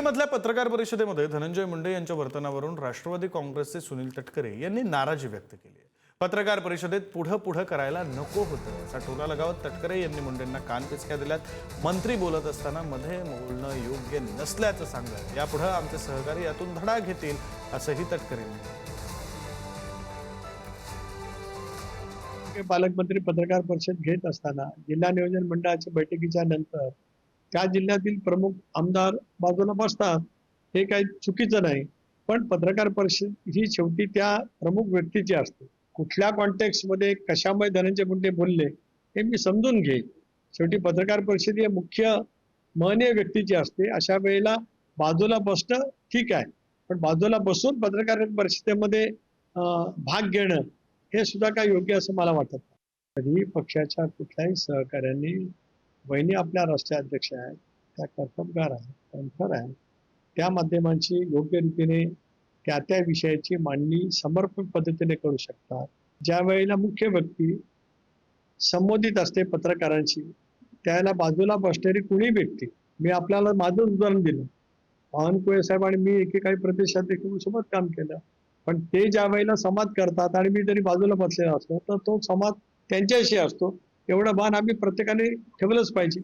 पुण्यामधल्या पत्रकार परिषदेमध्ये धनंजय मुंडे यांच्या वर्तनावरून राष्ट्रवादी काँग्रेसचे सुनील तटकरे यांनी नाराजी व्यक्त केली आहे। पत्रकार परिषदेत पुढं करायला नको होतं असा टोला लगावत तटकरे यांनी मुंडेंना कानपिचक्या दिल्यात। मंत्री बोलत असताना मध्ये बोलणं योग्य नसल्याचं सांगत यापुढे आमचे सहकारी यातून धडा घेतील असंही तटकरे म्हणाले। पालकमंत्री पत्रकार परिषद घेत असताना जिल्हा नियोजन मंडळाच्या बैठकीच्या नंतर त्या जिल्ह्यातील प्रमुख आमदार बाजूला बसतात, हे काही चुकीचं नाही। पण पत्रकार परिषद ही शेवटी त्या प्रमुख व्यक्तीची असते। कुठल्या कॉन्टेक्स्ट मध्ये कशामुळे धनंजय मुंडे बोलले हे मी समजून घेईन। शेवटी पत्रकार परिषद ही मुख्य महनीय व्यक्तीची असते। अशा वेळेला बाजूला बसणं ठीक आहे, पण बाजूला बसून पत्रकार परिषदेमध्ये भाग घेणं हे सुद्धा काय योग्य असं मला वाटत नाही। कधी पक्षाच्या कुठल्याही सहकार्याने, वहिनी आपल्या राष्ट्रीय अध्यक्ष आहेत, त्या कर्तबगार आहेत, कणखर आहेत, त्या माध्यमांची योग्य रीतीने त्या त्या विषयाची मांडणी समर्पक पद्धतीने करू शकतात। ज्या वेळेला मुख्य व्यक्ती संबोधित असते पत्रकारांशी, त्याला बाजूला बसणारी कुणी व्यक्ती, मी आपल्याला माझं उदाहरण दिलं, बावनकुळे साहेब आणि मी एकेकाळी प्रदेशाध्यक्षांसोबत काम केलं, पण ते ज्या वेळेला संवाद करतात आणि मी जरी बाजूला बसलेला असलो तर तो संवाद त्यांच्याशी असतो। एवढं भान आम्ही प्रत्येकाने ठेवलंच पाहिजे।